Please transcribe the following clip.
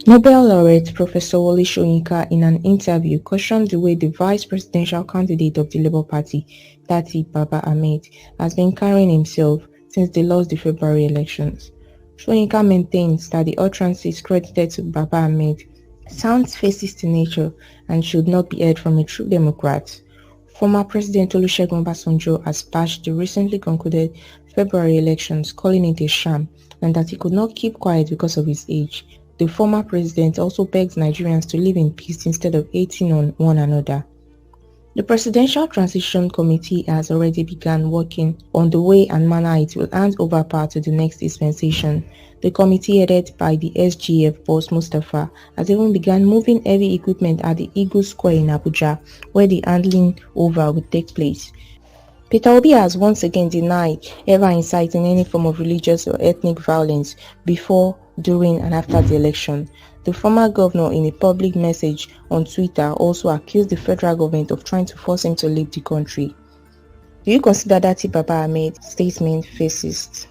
Nobel laureate Professor Wole Soyinka, in an interview, cautioned the way the vice presidential candidate of the Labour Party, Datti Baba Ahmed, has been carrying himself since they lost the February elections. Soyinka maintains that the utterances credited to Baba Ahmed sounds fascist in nature and should not be heard from a true Democrat. Former President Olusegun Obasanjo has bashed the recently concluded February elections, calling it a sham and that he could not keep quiet because of his age. The former president also begged Nigerians to live in peace instead of hating on one another. The Presidential Transition Committee has already begun working on the way and manner it will hand over power to the next dispensation. The committee, headed by the SGF boss Mustafa, has even begun moving heavy equipment at the Eagle Square in Abuja, where the handing over will take place. Peter Obi has once again denied ever inciting any form of religious or ethnic violence before, during and after the election. The former governor, in a public message on Twitter, also accused the federal government of trying to force him to leave the country. Do you consider Datti Baba Ahmed's statement fascist?